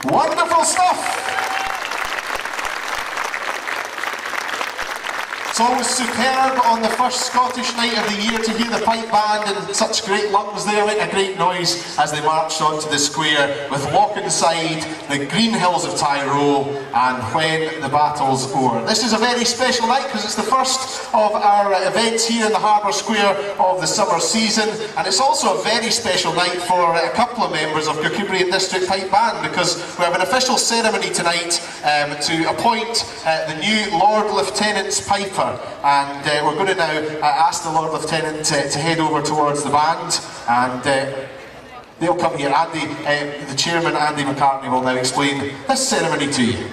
Wonderful stuff! It's always superb on the first Scottish night of the year to hear the pipe band and such great lungs there, make a great noise as they marched onto the square with Walk Inside, the Green Hills of Tyrone and When the Battle's O'er. This is a very special night because it's the first of our events here in the Harbour Square of the summer season, and it's also a very special night for a couple of members of Kirkcudbright District Pipe Band because we have an official ceremony tonight to appoint the new Lord Lieutenant's Piper. And we're going to now ask the Lord Lieutenant to head over towards the band, and they'll come here. Andy, the chairman, Andy McCartney, will now explain this ceremony to you.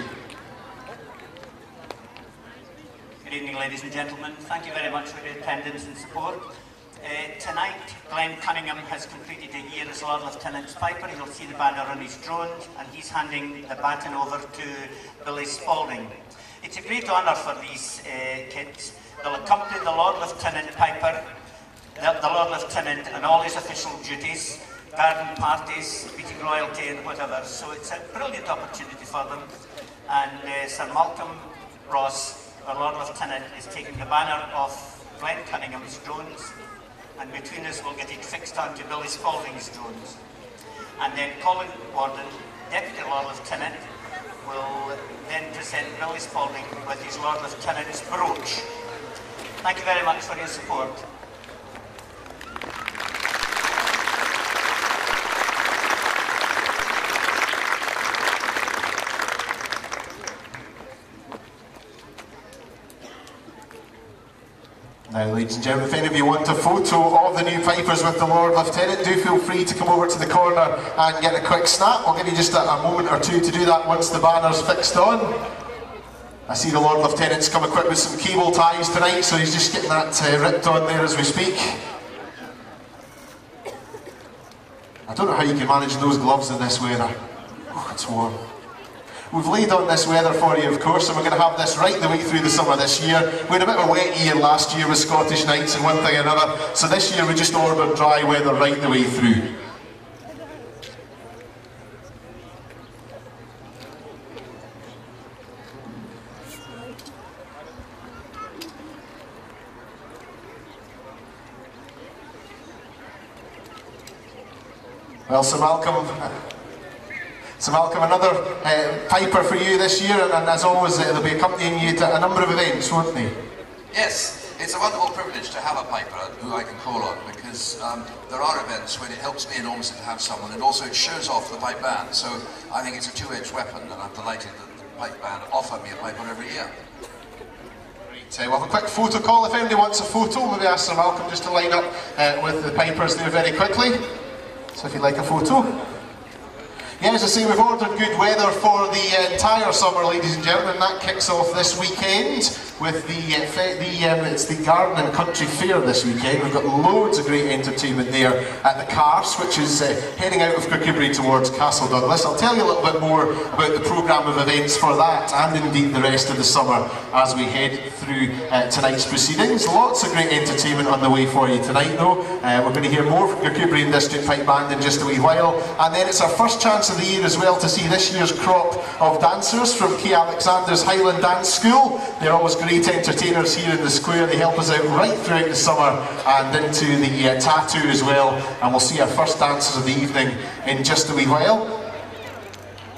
Good evening, ladies and gentlemen. Thank you very much for your attendance and support. Tonight, Glenn Cunningham has completed a year as Lord Lieutenant's Piper. You'll see the banner on his drone, and he's handing the baton over to Billy Spalding. It's a great honour for these kids. They'll accompany the Lord Lieutenant Piper, the Lord Lieutenant and all his official duties, garden parties, meeting royalty and whatever. So it's a brilliant opportunity for them. And Sir Malcolm Ross, the Lord Lieutenant, is taking the banner off Glenn Cunningham's drones, and between us we'll get it fixed onto Billy Spalding's drones. And then Colin Warden, Deputy Lord Lieutenant, will then present Billy Spalding with his Lord Lieutenant's brooch. Thank you very much for your support. Now, ladies and gentlemen, if any of you want a photo of the new pipers with the Lord Lieutenant, do feel free to come over to the corner and get a quick snap. I'll give you just a moment or two to do that once the banner's fixed on. I see the Lord Lieutenant's come equipped with some cable ties tonight, so he's just getting that ripped on there as we speak. I don't know how you can manage those gloves in this weather. Oh, it's warm. We've laid on this weather for you, of course, and we're going to have this right the way through the summer this year. We had a bit of a wet year last year with Scottish nights and one thing and another, so this year we just ordered dry weather right the way through. Well, Sir Malcolm, another piper for you this year, and as always they'll be accompanying you to a number of events, won't they? Yes, it's a wonderful privilege to have a piper who I can call on, because there are events when it helps me enormously to have someone, and also it shows off the pipe band, so I think it's a two-edged weapon, and I'm delighted that the pipe band offer me a piper every year. Great, we'll have a quick photo call. If anybody wants a photo, maybe ask Sir Malcolm just to line up with the pipers there very quickly. So if you'd like a photo. Yeah, as I say, we've ordered good weather for the entire summer, ladies and gentlemen. That kicks off this weekend with it's the Garden and Country Fair this weekend. We've got loads of great entertainment there at the Carse, which is heading out of Kirkcudbright towards Castle Douglas. I'll tell you a little bit more about the programme of events for that, and indeed the rest of the summer as we head through tonight's proceedings. Lots of great entertainment on the way for you tonight, though. We're going to hear more from Kirkcudbright District Pipe Band in just a wee while, and then it's our first chance of the year as well to see this year's crop of dancers from Key Alexander's Highland Dance School. They're always great entertainers here in the square. They help us out right throughout the summer and into the tattoo as well, and we'll see our first dancers of the evening in just a wee while.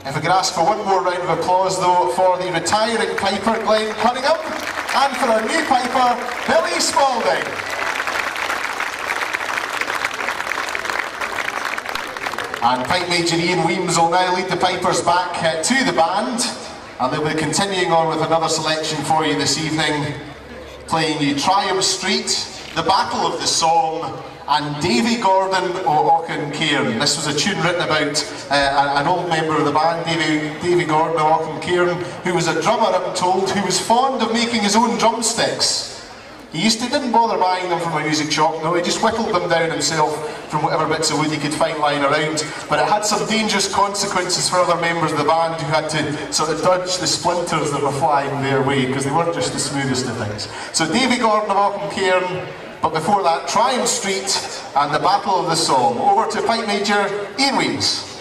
If we could ask for one more round of applause though for the retiring piper Glenn Cunningham, and for our new piper Billy Spalding. And Pipe Major Ian Weems will now lead the pipers back to the band, and they'll be continuing on with another selection for you this evening, playing you Triumph Street, The Battle of the Somme, and Davy Gordon o Auchencairn. This was a tune written about an old member of the band, Davy Gordon o Auchencairn, who was a drummer, I'm told, who was fond of making his own drumsticks. He didn't bother buying them from a music shop, no, he just whittled them down himself from whatever bits of wood he could find lying around. But it had some dangerous consequences for other members of the band who had to sort of dodge the splinters that were flying their way, because they weren't just the smoothest of things. So Davy Gordon of Auchencairn, but before that, Triumph Street and The Battle of the Somme. Over to Pipe Major Ian Weems.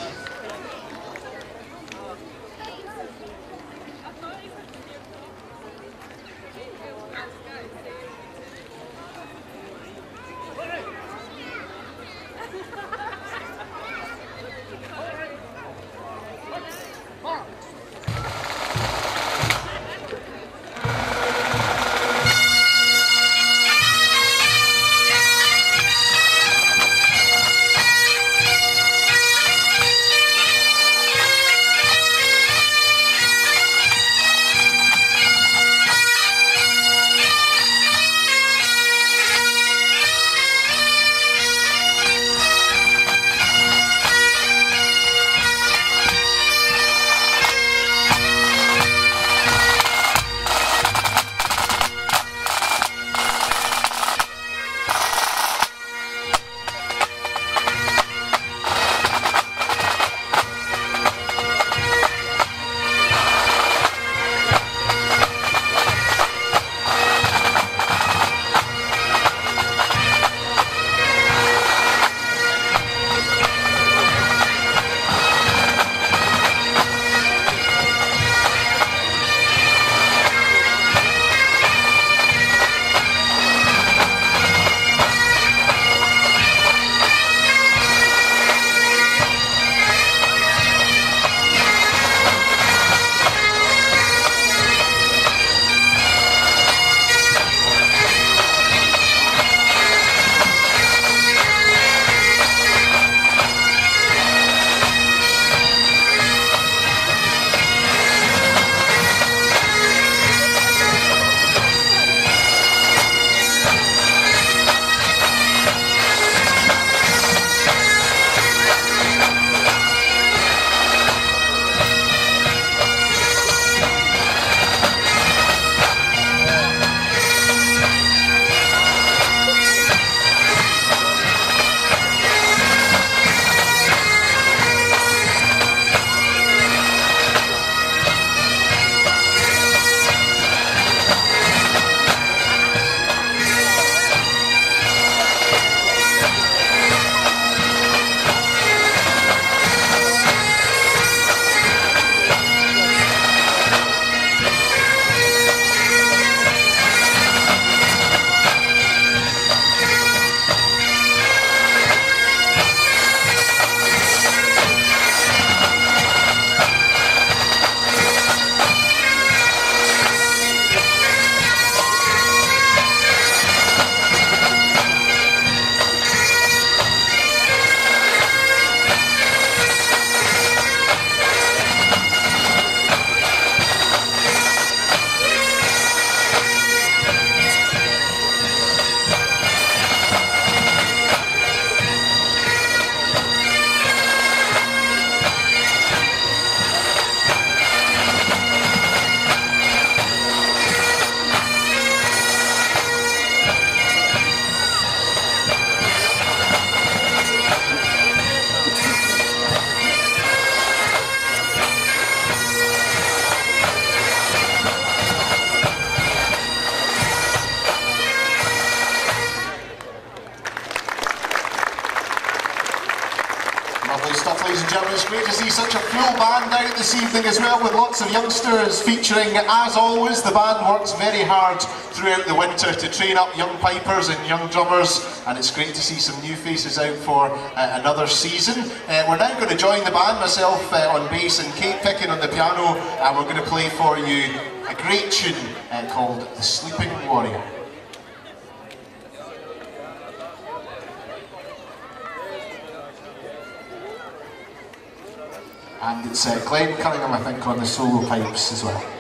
full band out this evening as well, with lots of youngsters featuring. As always, the band works very hard throughout the winter to train up young pipers and young drummers, and it's great to see some new faces out for another season. We're now going to join the band, myself on bass and Kate Pickin on the piano, and we're going to play for you a great tune called The Sleeping Warrior. And it's Glenn Cunningham, I think, on the solo pipes as well.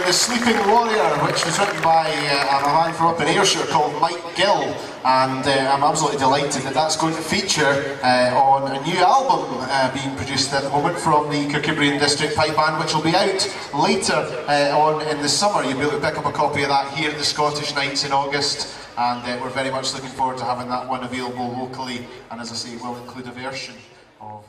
The Sleeping Warrior, which was written by a man from up in Ayrshire called Mike Gill, and I'm absolutely delighted that that's going to feature on a new album being produced at the moment from the Kirkcudbright District Pipe Band, which will be out later on in the summer. You'll be able to pick up a copy of that here at the Scottish Nights in August, and we're very much looking forward to having that one available locally, and as I say, we'll include a version of